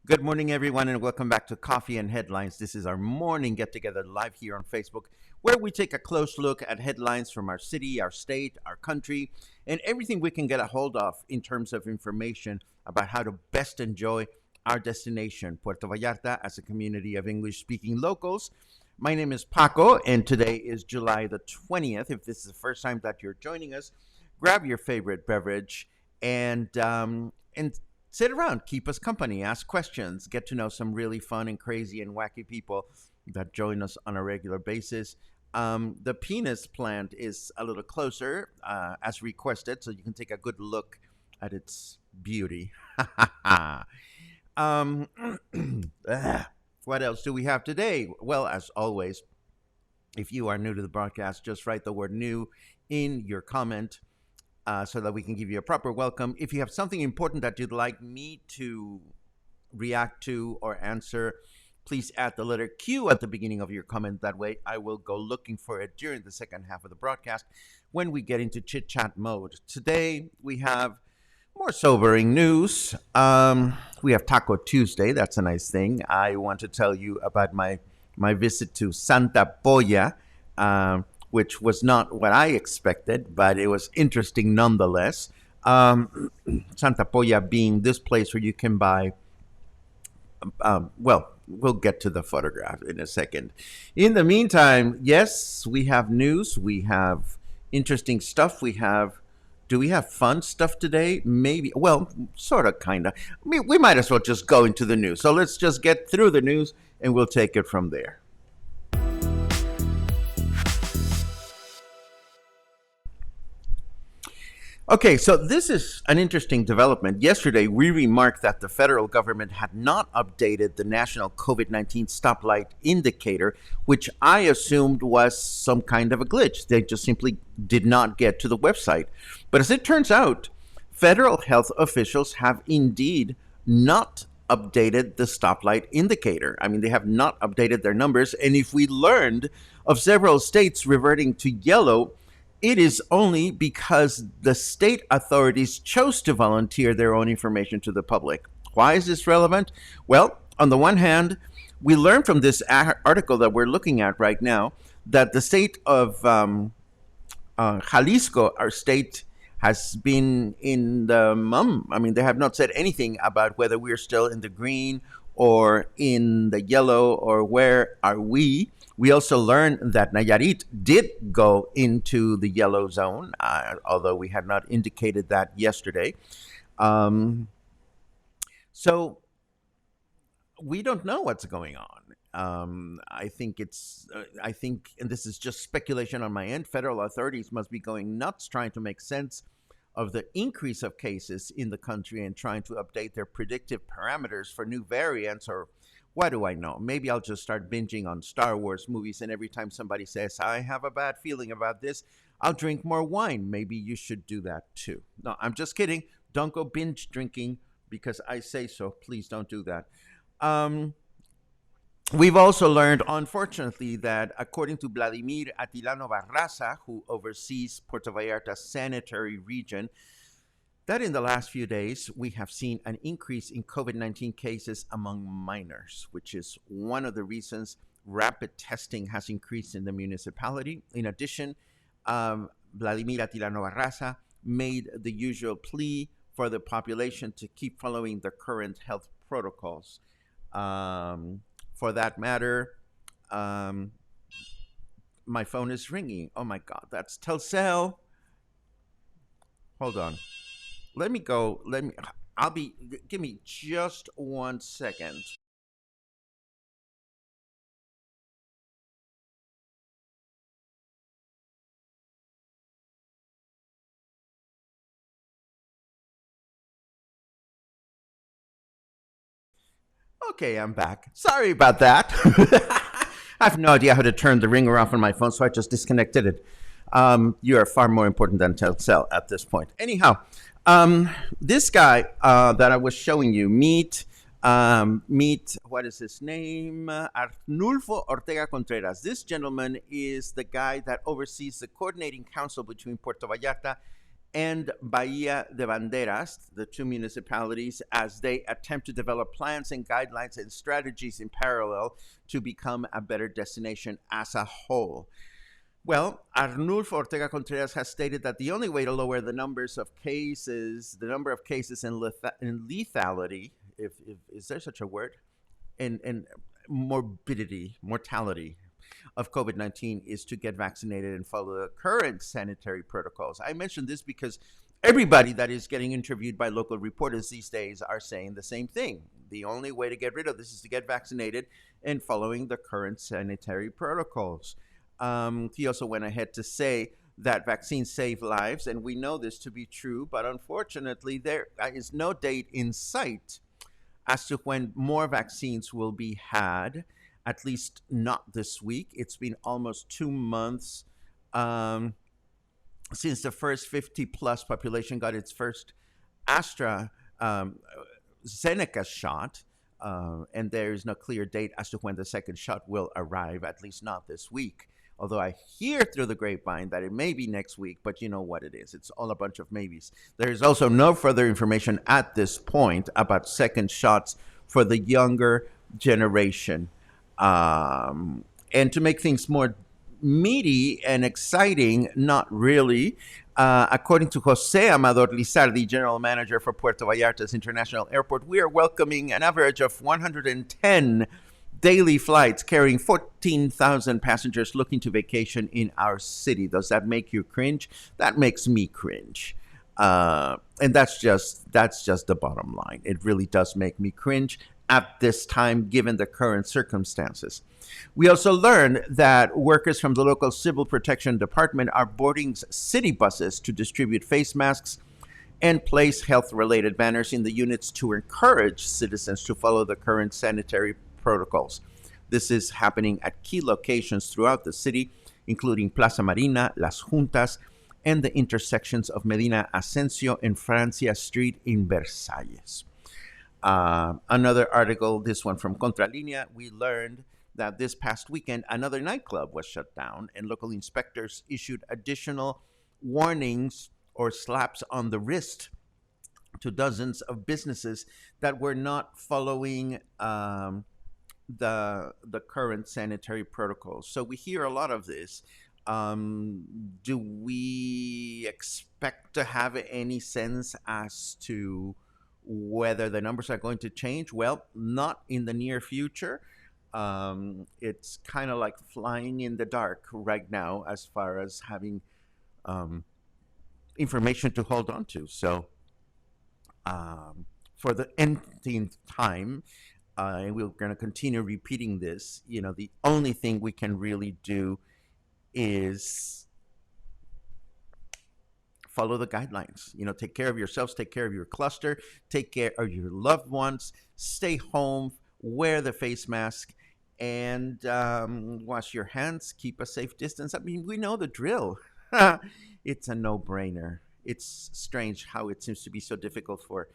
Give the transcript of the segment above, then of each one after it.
Good morning, everyone, and welcome back to Coffee and Headlines. This is our morning get together live here on Facebook, where we take a close look at headlines from our city, our state, our country, and everything we can get a hold of in terms of information about how to best enjoy our destination, Puerto Vallarta, as a community of English speaking locals. My name is Paco, and today is July the 20th. If this is the first time that you're joining us, grab your favorite beverage and sit around, keep us company, ask questions, get to know some really fun and crazy and wacky people that join us on a regular basis. The penis plant is a little closer, as requested, so you can take a good look at its beauty. um, what else do we have today? Well, as always, if you are new to the broadcast, just write the word new in your comment so that we can give you a proper welcome. If you have something important that you'd like me to react to or answer, please add the letter Q at the beginning of your comment. That way I will go looking for it during the second half of the broadcast when we get into chit-chat mode. Today we have more sobering news. We have Taco Tuesday. That's a nice thing. I want to tell you about my visit to Santa Polla, which was not what I expected, but it was interesting nonetheless. Santa Polla being this place where you can buy, well, we'll get to the photograph in a second. In the meantime, yes, we have news. We have interesting stuff. Do we have fun stuff today? Maybe. Well, sort of, kind of. We might as well just go into the news. So let's just get through the news and we'll take it from there. Okay, so this is an interesting development. Yesterday, we remarked that the federal government had not updated the national COVID-19 stoplight indicator, which I assumed was some kind of a glitch. They just simply did not get to the website. But as it turns out, federal health officials have indeed not updated the stoplight indicator. I mean, they have not updated their numbers. And if we learned of several states reverting to yellow, it is only because the state authorities chose to volunteer their own information to the public. Why is this relevant? Well, on the one hand, we learn from this article that we're looking at right now that the state of Jalisco, our state, has been in the mum. I mean, they have not said anything about whether we're still in the green or in the yellow or where are we. We also learned that Nayarit did go into the yellow zone, although we had not indicated that yesterday. So we don't know what's going on. I think, and this is just speculation on my end, federal authorities must be going nuts trying to make sense of the increase of cases in the country and trying to update their predictive parameters for new variants, or what do I know? Maybe I'll just start binging on Star Wars movies, and every time somebody says, I have a bad feeling about this, I'll drink more wine. Maybe you should do that too. No, I'm just kidding. Don't go binge drinking because I say so. Please don't do that. Um, we've also learned, unfortunately, that according to Vladimir Atilano Barraza, who oversees Puerto Vallarta's sanitary region, that in the last few days we have seen an increase in COVID-19 cases among minors, which is one of the reasons rapid testing has increased in the municipality. In addition, Vladimir Atilano Barraza made the usual plea for the population to keep following the current health protocols. Um, for that matter, um, my phone is ringing. Oh my God, that's Telcel. Hold on. Let me go. Let me. I'll be. Give me just 1 second. Okay, I'm back. Sorry about that. I have no idea how to turn the ringer off on my phone, so I just disconnected it. You are far more important than Telcel at this point. Anyhow, this guy that I was showing you, meet, what is his name? Arnulfo Ortega Contreras. This gentleman is the guy that oversees the coordinating council between Puerto Vallarta and Bahia de Banderas, the two municipalities, as they attempt to develop plans and guidelines and strategies in parallel to become a better destination as a whole. Well, Arnulfo Ortega Contreras has stated that the only way to lower the numbers of cases, the number of cases in lethality, if is there such a word, and morbidity, mortality of COVID 19 is to get vaccinated and follow the current sanitary protocols. I mentioned this because everybody that is getting interviewed by local reporters these days are saying the same thing. The only way to get rid of this is to get vaccinated and following the current sanitary protocols. He also went ahead to say that vaccines save lives, and we know this to be true, but unfortunately, there is no date in sight as to when more vaccines will be had, at least not this week. It's been almost 2 months um, since the first 50 plus population got its first Astra um, Zeneca shot. And there is no clear date as to when the second shot will arrive, at least not this week. Although I hear through the grapevine that it may be next week, but you know what it is. It's all a bunch of maybes. There is also no further information at this point about second shots for the younger generation. And to make things more meaty and exciting, not really. According to Jose Amador Lizardi, general manager for Puerto Vallarta's International Airport, we are welcoming an average of 110 daily flights carrying 14,000 passengers looking to vacation in our city. Does that make you cringe? That makes me cringe. And that's just the bottom line. It really does make me cringe at this time, given the current circumstances. We also learned that workers from the local civil protection department are boarding city buses to distribute face masks and place health related banners in the units to encourage citizens to follow the current sanitary protocols. This is happening at key locations throughout the city, including Plaza Marina, Las Juntas, and the intersections of Medina Asensio and Francia Street in Versalles. Another article, this one from Contralinea, we learned that this past weekend, another nightclub was shut down, and local inspectors issued additional warnings or slaps on the wrist to dozens of businesses that were not following the current sanitary protocols. So we hear a lot of this. Do we expect to have any sense as to whether the numbers are going to change? Well, not in the near future. It's kind of like flying in the dark right now as far as having um, information to hold on to. So, for the nth time, and we're going to continue repeating this, the only thing we can really do is follow the guidelines. Take care of yourselves, take care of your cluster, take care of your loved ones, stay home, wear the face mask, and wash your hands, keep a safe distance. I mean, we know the drill. It's a no brainer. It's strange how it seems to be so difficult for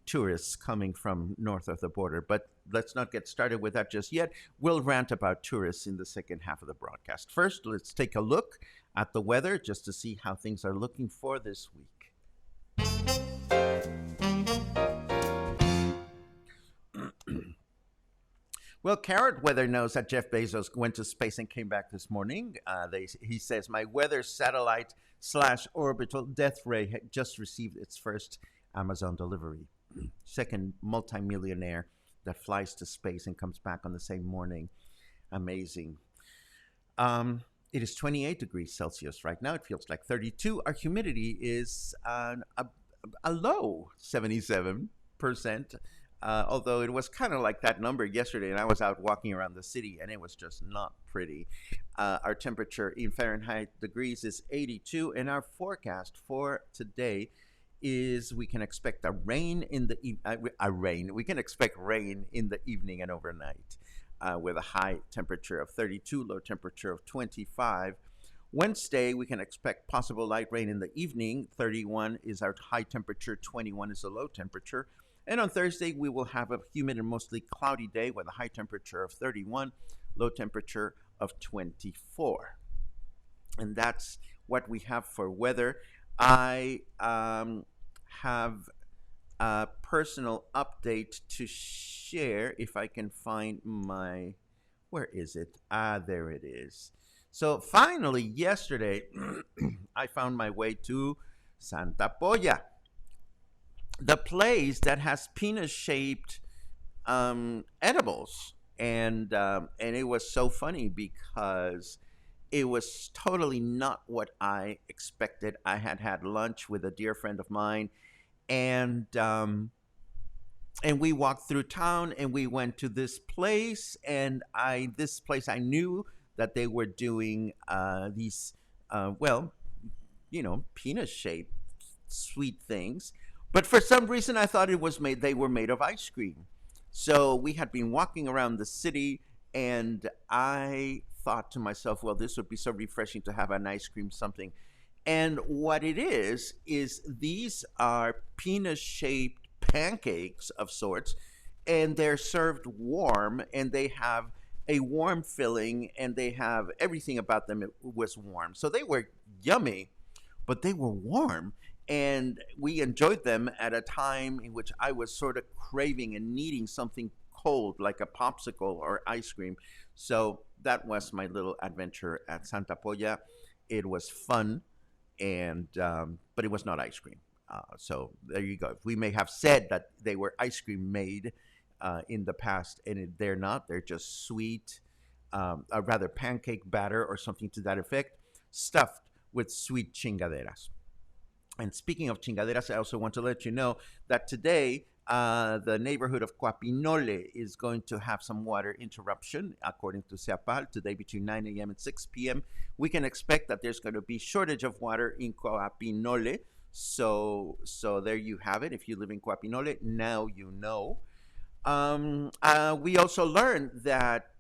tourists coming from north of the border. But let's not get started with that just yet. We'll rant about tourists in the second half of the broadcast. First, let's take a look at the weather just to see how things are looking for this week. Well, Carrot Weather knows that Jeff Bezos went to space and came back this morning. He says, my weather satellite slash orbital death ray just received its first Amazon delivery. Second multimillionaire that flies to space and comes back on the same morning. Amazing. It is 28 degrees Celsius right now. It feels like 32. Our humidity is a low 77%. Although it was kind of like that number yesterday, and I was out walking around the city, and it was just not pretty. Our temperature in Fahrenheit degrees is 82, and our forecast for today is we can expect rain. We can expect rain in the evening and overnight, with a high temperature of 32, low temperature of 25. Wednesday, we can expect possible light rain in the evening. 31 is our high temperature, 21 is the low temperature. And on Thursday, we will have a humid and mostly cloudy day with a high temperature of 31, low temperature of 24. And that's what we have for weather. I have a personal update to share if I can find my. Where is it? There it is. So finally, yesterday, I found my way to Santa Poya, the place that has penis-shaped edibles, and it was so funny because it was totally not what I expected. I had had lunch with a dear friend of mine, and we walked through town, and we went to this place, and this place I knew that they were doing these penis-shaped sweet things. But for some reason, I thought they were made of ice cream. So we had been walking around the city, and I thought to myself, well, this would be so refreshing to have an ice cream something. And what it is these are penis-shaped pancakes of sorts, and they're served warm, and they have a warm filling, and they have everything about them. It was warm. So they were yummy, but they were warm. And we enjoyed them at a time in which I was sort of craving and needing something cold, like a popsicle or ice cream. So that was my little adventure at Santa Poya. It was fun, and but it was not ice cream. So there you go. We may have said that they were ice cream made in the past, and they're not. They're just sweet, a rather pancake batter or something to that effect, stuffed with sweet chingaderas. And speaking of chingaderas, I also want to let you know that today the neighborhood of Coapinole is going to have some water interruption, according to CEPAL, today between 9 a.m. and 6 p.m. We can expect that there's going to be shortage of water in Coapinole. So there you have it. If you live in Coapinole, now you know. We also learned that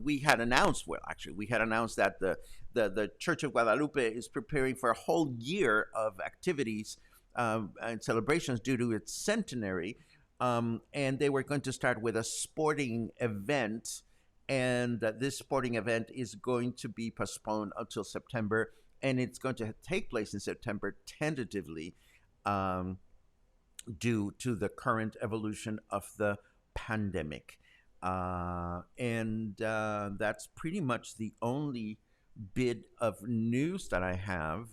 we had announced that the Church of Guadalupe is preparing for a whole year of activities and celebrations due to its centenary. And they were going to start with a sporting event. And this sporting event is going to be postponed until September. And it's going to take place in September tentatively due to the current evolution of the pandemic. And that's pretty much the only bit of news that I have.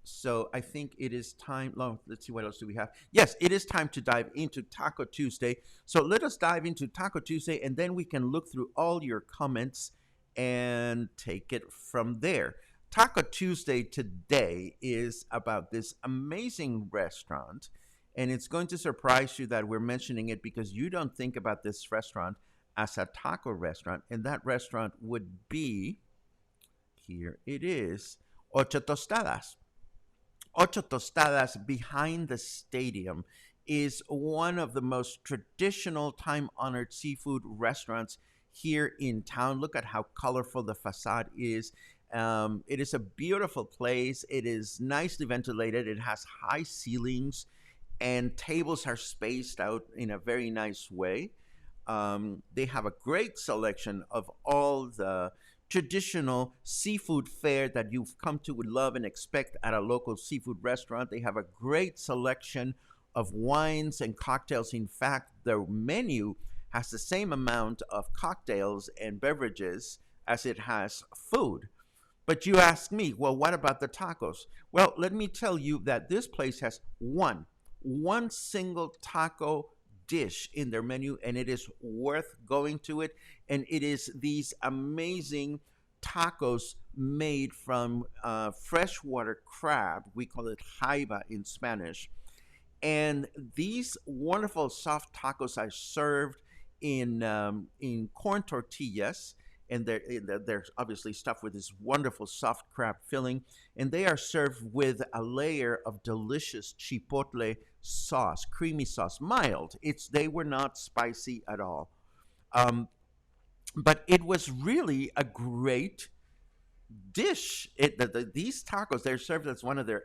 So I think it is time. Let's see, what else do we have? Yes, it is time to dive into Taco Tuesday. So let us dive into Taco Tuesday, and then we can look through all your comments and take it from there. Taco Tuesday today is about this amazing restaurant, and it's going to surprise you that we're mentioning it because you don't think about this restaurant as a taco restaurant, and that restaurant would be, here it is, Ocho Tostadas. Ocho Tostadas behind the stadium is one of the most traditional time-honored seafood restaurants here in town. Look at how colorful the facade is. It is a beautiful place. It is nicely ventilated. It has high ceilings. and tables are spaced out in a very nice way. They have a great selection of all the traditional seafood fare that you've come to love and expect at a local seafood restaurant. They have a great selection of wines and cocktails. In fact, their menu has the same amount of cocktails and beverages as it has food. But you ask me, well, what about the tacos? Well, let me tell you that this place has one single taco dish in their menu, and it is worth going to it. And it is these amazing tacos made from freshwater crab. We call it jaiba in Spanish. And these wonderful soft tacos are served in corn tortillas, and they're obviously stuffed with this wonderful soft crab filling, and they are served with a layer of delicious chipotle sauce, creamy sauce, mild. They were not spicy at all, um, but it was really a great dish. These tacos, they're served as one of their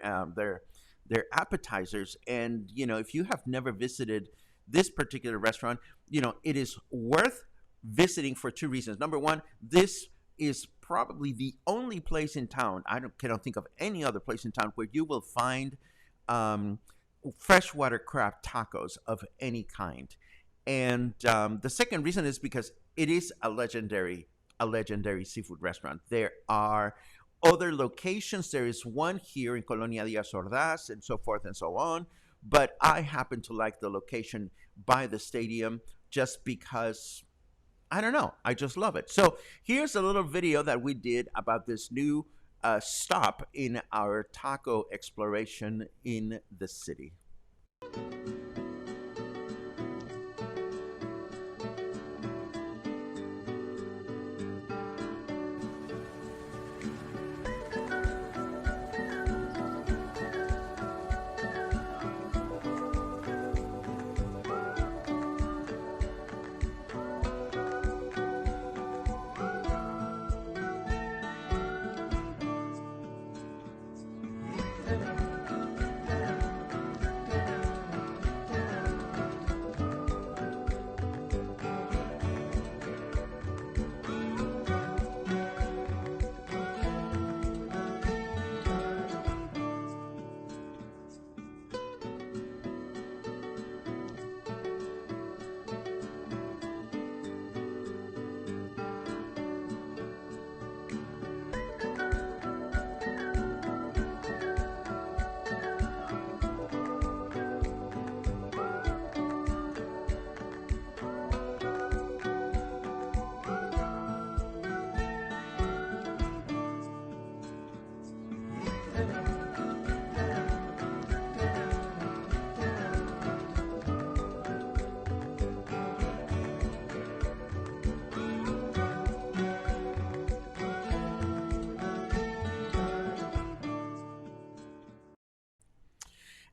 appetizers. And if you have never visited this particular restaurant, it is worth visiting for two reasons. Number one, this is probably the only place in town. I cannot think of any other place in town where you will find um, freshwater crab tacos of any kind. And the second reason is because it is a legendary seafood restaurant. There are other locations. There is one here in Colonia Diaz Ordaz and so forth and so on. But I happen to like the location by the stadium just because, I don't know, I just love it. So here's a little video that we did about this new stop in our taco exploration in the city.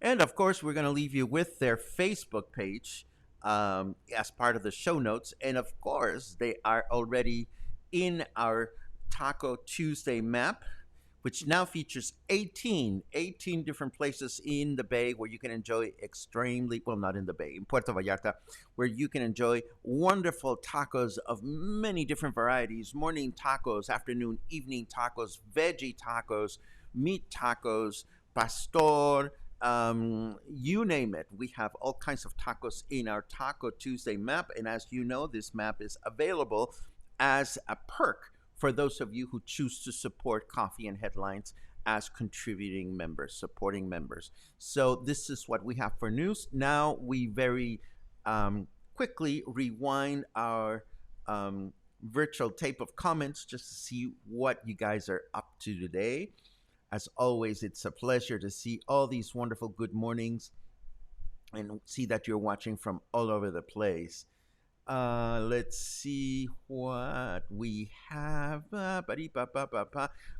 And of course, we're going to leave you with their Facebook page as part of the show notes. And of course, they are already in our Taco Tuesday map, which now features 18 different places in the Bay where you can enjoy well, not in the Bay, in Puerto Vallarta, where you can enjoy wonderful tacos of many different varieties: morning tacos, afternoon, evening tacos, veggie tacos, meat tacos, pastor, you name it. We have all kinds of tacos in our Taco Tuesday map. And as you know, this map is available as a perk for those of you who choose to support Coffee and Headlines as contributing members, supporting members. So this is what we have for news. Now we very quickly rewind our virtual tape of comments just to see what you guys are up to today. As always, it's a pleasure to see all these wonderful good mornings and see that you're watching from all over the place. Let's see what we have.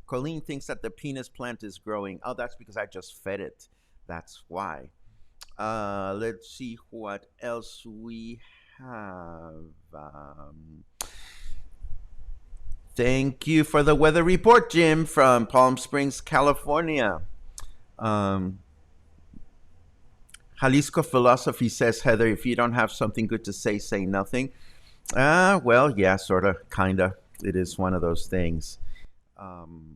Colleen thinks that the penis plant is growing. Oh, that's because I just fed it. That's why. Let's see what else we have. Thank you for the weather report, Jim, from Palm Springs, California. How Jalisco philosophy says, Heather, if you don't have something good to say, say nothing. Well, yeah, sort of, kind of. It is one of those things. Um,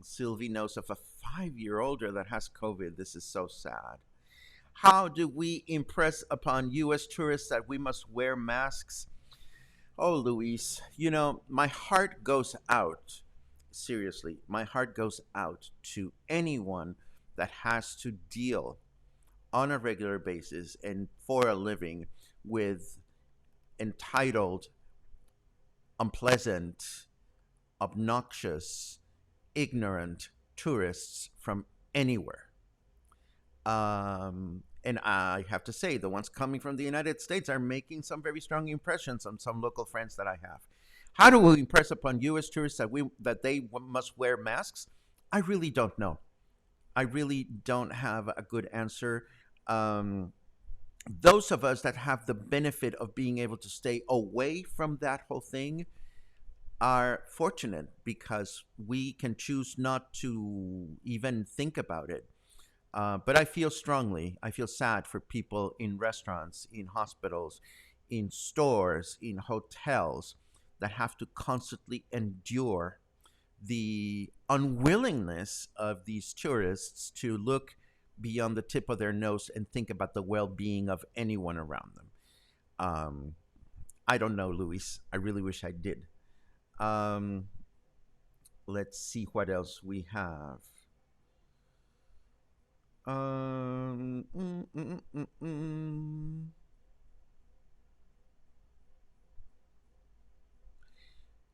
Sylvie knows of a 5 year older that has COVID. This is so sad. How do we impress upon U.S. tourists that we must wear masks? Oh, Luis, my heart goes out. Seriously, my heart goes out to anyone that has to deal on a regular basis and for a living with entitled, unpleasant, obnoxious, ignorant tourists from anywhere. And I have to say, the ones coming from the United States are making some very strong impressions on some local friends that I have. How do we impress upon U.S. tourists that they must wear masks? I really don't know. I really don't have a good answer. Um, those of us that have the benefit of being able to stay away from that whole thing are fortunate because we can choose not to even think about it. But I feel strongly, I feel sad for people in restaurants, in hospitals, in stores, in hotels that have to constantly endure the unwillingness of these tourists to look beyond the tip of their nose and think about the well being of anyone around them. Um, I don't know, Luis. I really wish I did. Um, let's see what else we have. Um, mm, mm, mm, mm.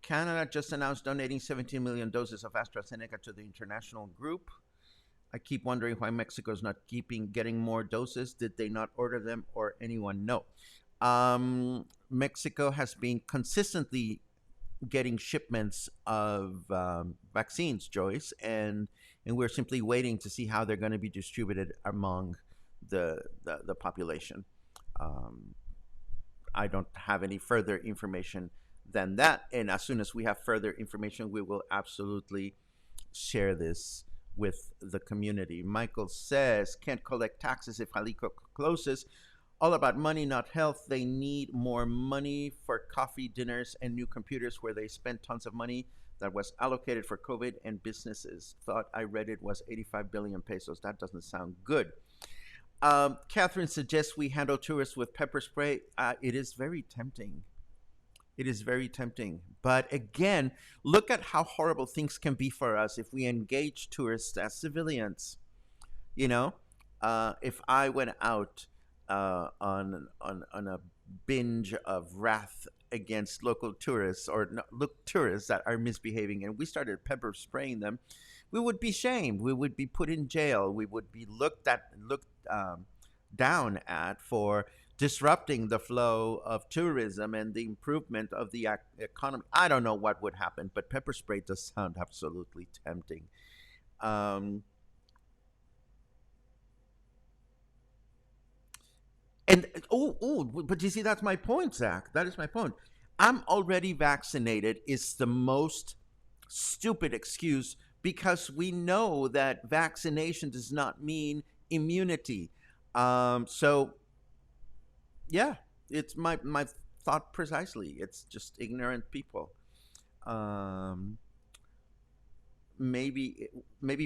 Canada just announced donating 17 million doses of AstraZeneca to the international group. I keep wondering why Mexico's not getting more doses. Did they not order them or anyone know? Mexico has been consistently getting shipments of vaccines, Joyce, and we're simply waiting to see how they're going to be distributed among the population. Um, I don't have any further information than that, and as soon as we have further information, we will absolutely share this with the community. Michael says, can't collect taxes if Jalisco closes. All about money, not health. They need more money for coffee dinners and new computers where they spent tons of money that was allocated for COVID and businesses. Thought I read it was 85 billion pesos. That doesn't sound good. Catherine suggests we handle tourists with pepper spray. It is very tempting. It is very tempting. But again, look at how horrible things can be for us if we engage tourists as civilians. You know, if I went out on a binge of wrath against local tourists or look tourists that are misbehaving, and we started pepper spraying them, we would be shamed. We would be put in jail. We would be looked down at for disrupting the flow of tourism and the improvement of the economy. I don't know what would happen, but pepper spray does sound absolutely tempting. Um, and but you see, that's my point, Zach. That is my point. I'm already vaccinated is the most stupid excuse because we know that vaccination does not mean immunity. So yeah, it's my thought precisely. It's just ignorant people. Um, maybe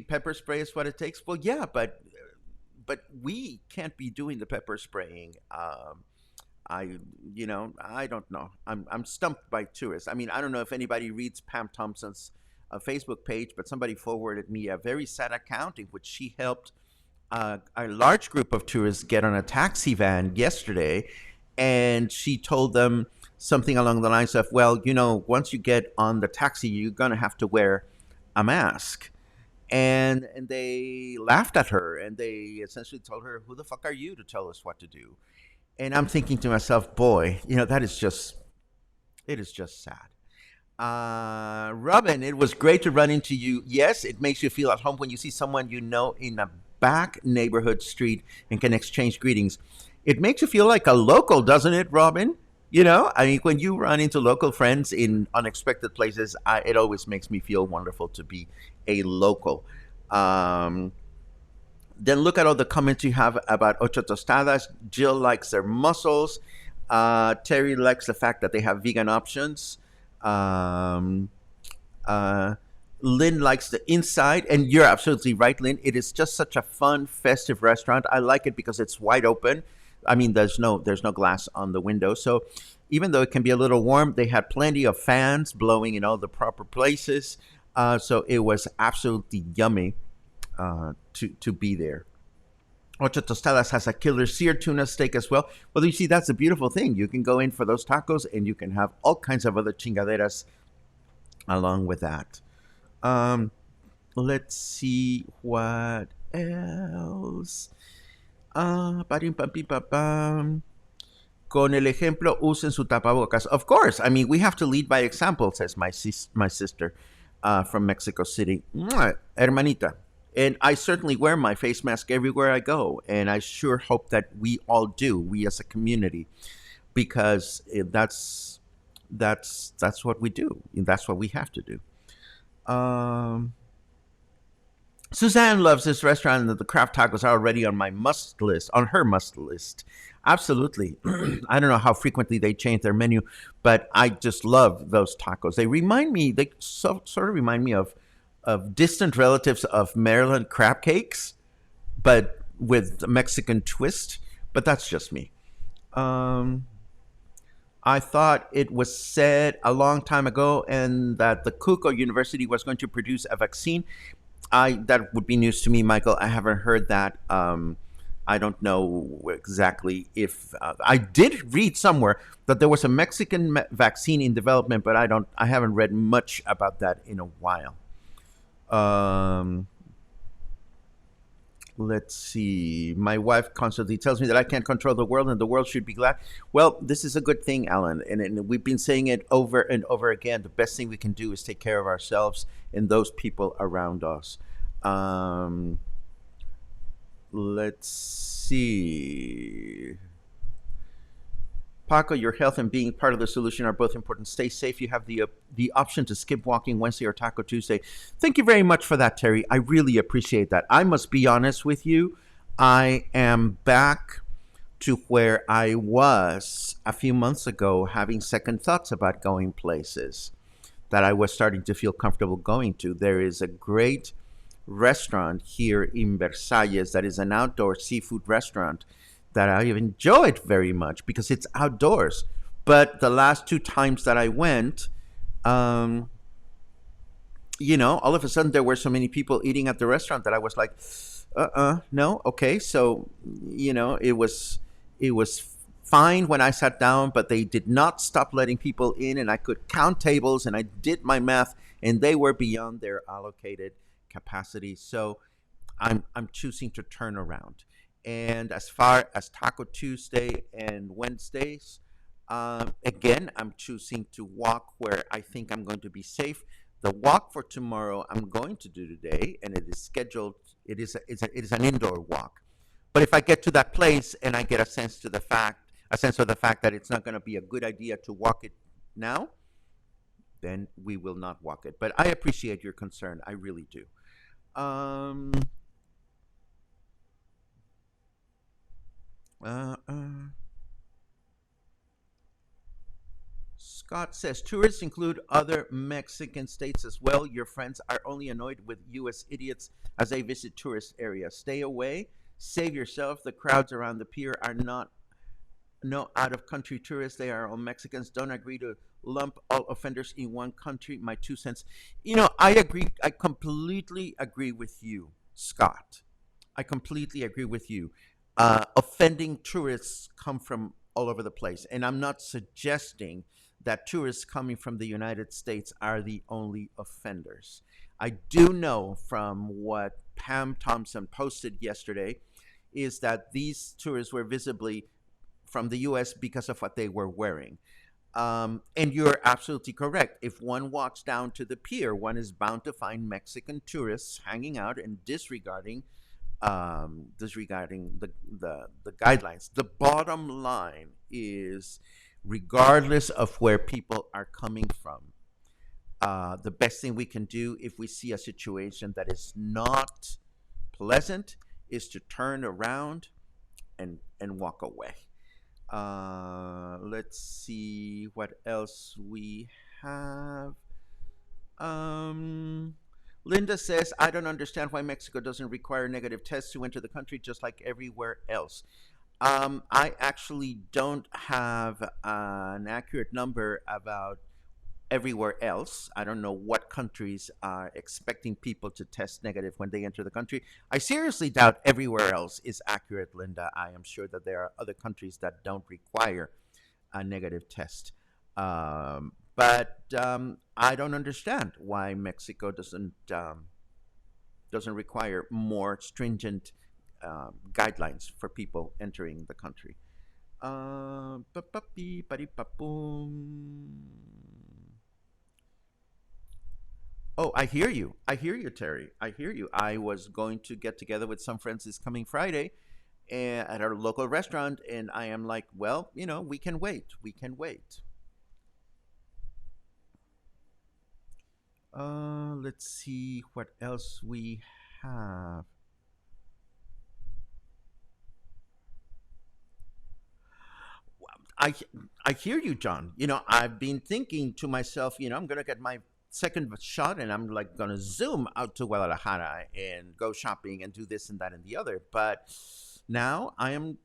pepper spray is what it takes. Well, yeah, but we can't be doing the pepper spraying. I I don't know. I'm stumped by tourists. I mean, I don't know if anybody reads Pam Thompson's Facebook page, but somebody forwarded me a very sad account in which she helped a large group of tourists get on a taxi van yesterday, and she told them something along the lines of, "Well, once you get on the taxi, you're gonna have to wear a mask." And they laughed at her, and they essentially told her, "Who the fuck are you to tell us what to do?" And I'm thinking to myself, boy, that is just it is just sad. Robin, it was great to run into you. Yes, it makes you feel at home when you see someone you know in a back neighborhood street and can exchange greetings. It makes you feel like a local, doesn't it, Robin? I mean, when you run into local friends in unexpected places, it always makes me feel wonderful to be a local. Um, Then look at all the comments you have about Ocho Tostadas. Jill likes their mussels. Terry likes the fact that they have vegan options. Um, uh, Lynn likes the inside, and you're absolutely right, Lynn. It is just such a fun, festive restaurant. I like it because it's wide open. I mean, there's no glass on the window, so even though it can be a little warm, they had plenty of fans blowing in all the proper places. So it was absolutely yummy to be there. Ocho Tostadas has a killer seared tuna steak as well. Well, you see, that's a beautiful thing. You can go in for those tacos, and you can have all kinds of other chingaderas along with that. Um, let's see what else. Parim, pam, pim, pam, pam. Con el ejemplo, usen su tapabocas. Of course. I mean, we have to lead by example, says my sister from Mexico City. Mwah, hermanita. And I certainly wear my face mask everywhere I go. And I sure hope that we all do, we as a community, because that's what we do. That's what we have to do. Um, Suzanne loves this restaurant, and the craft tacos are already on my must list, on her must list. Absolutely. I don't know how frequently they change their menu, but I just love those tacos. They sort of remind me of distant relatives of Maryland crab cakes, but with a Mexican twist. But that's just me. Um, I thought it was said a long time ago, and that the Cuco University was going to produce a vaccine. I That would be news to me, Michael. I haven't heard that. I don't know exactly if I did read somewhere that there was a Mexican vaccine in development, but I haven't read much about that in a while. Um, let's see. My wife constantly tells me that I can't control the world and the world should be glad. Well, this is a good thing, Alan. And we've been saying it over and over again. The best thing we can do is take care of ourselves and those people around us. Um, let's see. Paco, your health and being part of the solution are both important. Stay safe. You have the option to skip walking Wednesday or Taco Tuesday. Thank you very much for that, Terry. I really appreciate that. I must be honest with you. I am back to where I was a few months ago, having second thoughts about going places that I was starting to feel comfortable going to. There is a great restaurant here in Versalles that is an outdoor seafood restaurant that I have enjoyed very much because it's outdoors. But the last two times that I went, um, all of a sudden there were so many people eating at the restaurant that I was like, no, okay. So, it was fine when I sat down, but they did not stop letting people in, and I could count tables, and I did my math, and they were beyond their allocated capacity. So I'm choosing to turn around. And as far as Taco Tuesday and Wednesdays, again, I'm choosing to walk where I think I'm going to be safe. The walk for tomorrow I'm going to do today, and it is scheduled. It is an indoor walk. But if I get to that place and I get a sense of the fact that it's not going to be a good idea to walk it now, then we will not walk it. But I appreciate your concern. I really do. Um, uh, uh, Scott says tourists include other Mexican states as well. Your friends are only annoyed with U.S. idiots as they visit tourist areas. Stay away. Save yourself. The crowds around the pier are not no out of country tourists. They are all Mexicans. Don't agree to lump all offenders in one country. My 2 cents. I agree. I completely agree with you, Scott. I completely agree with you. Offending tourists come from all over the place. And I'm not suggesting that tourists coming from the United States are the only offenders. I do know from what Pam Thompson posted yesterday is that these tourists were visibly from the US because of what they were wearing. And you're absolutely correct. If one walks down to the pier, one is bound to find Mexican tourists hanging out and disregarding the guidelines. The bottom line is, regardless of where people are coming from, the best thing we can do if we see a situation that is not pleasant is to turn around and walk away. Let's see what else we have. Um, Linda says, I don't understand why Mexico doesn't require negative tests to enter the country just like everywhere else. I actually don't have an accurate number about everywhere else. I don't know what countries are expecting people to test negative when they enter the country. I seriously doubt everywhere else is accurate, Linda. I am sure that there are other countries that don't require a negative test. But I don't understand why Mexico doesn't require more stringent guidelines for people entering the country. Oh, I hear you. I hear you, Terry. I hear you. I was going to get together with some friends this coming Friday at our local restaurant, and I am like, well, we can wait. We can wait. Let's see what else we have. I I hear you, John. I've been thinking to myself, I'm gonna get my second shot, and I'm like gonna zoom out to Guadalajara and go shopping and do this and that and the other. But now I am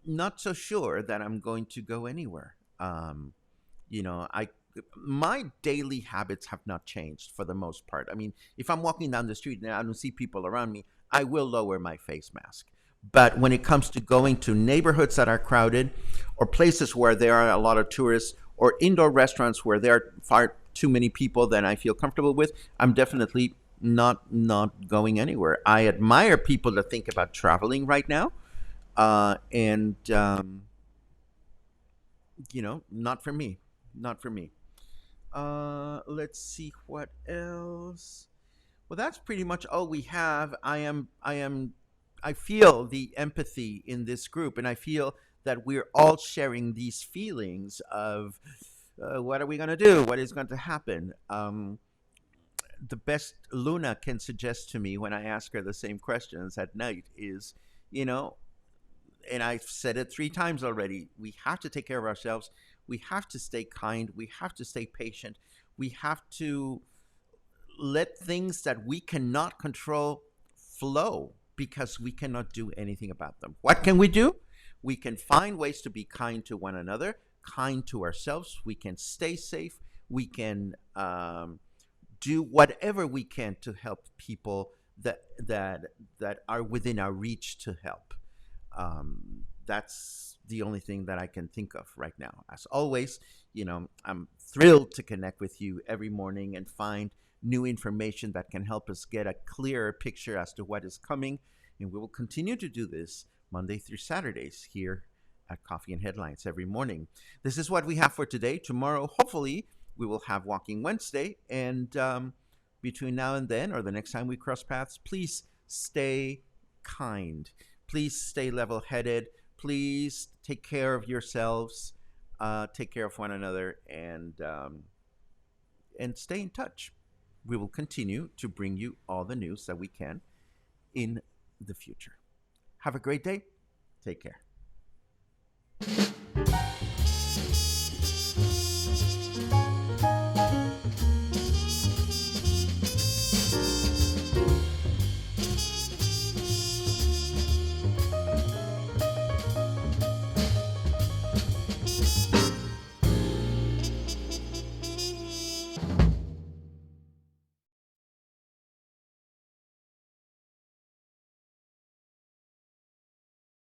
not so sure that I'm going to go anywhere. I my daily habits have not changed for the most part. I mean, if I'm walking down the street and I don't see people around me, I will lower my face mask. But when it comes to going to neighborhoods that are crowded, or places where there are a lot of tourists, or indoor restaurants where there are far too many people than I feel comfortable with, I'm definitely not going anywhere. I admire people that think about traveling right now, and not for me, not for me. Let's see what else. Well, that's pretty much all we have. I feel the empathy in this group, and I feel that we're all sharing these feelings of what are we going to do? What is going to happen? The best Luna can suggest to me when I ask her the same questions at night is, you know, and I've said it 3 times already, we have to take care of ourselves. We have to stay kind. We have to stay patient. We have to let things that we cannot control flow because we cannot do anything about them. What can we do? We can find ways to be kind to one another, kind to ourselves. We can stay safe. We can do whatever we can to help people that are within our reach to help. That's the only thing that I can think of right now. As always, I'm thrilled to connect with you every morning and find new information that can help us get a clearer picture as to what is coming. And we will continue to do this Monday through Saturdays here at Coffee and Headlines every morning. This is what we have for today. Tomorrow, hopefully, we will have Walking Wednesday. And between now and then, or the next time we cross paths, please stay kind. Please stay level headed. Please take care of yourselves, take care of one another, and stay in touch. We will continue to bring you all the news that we can in the future. Have a great day. Take care.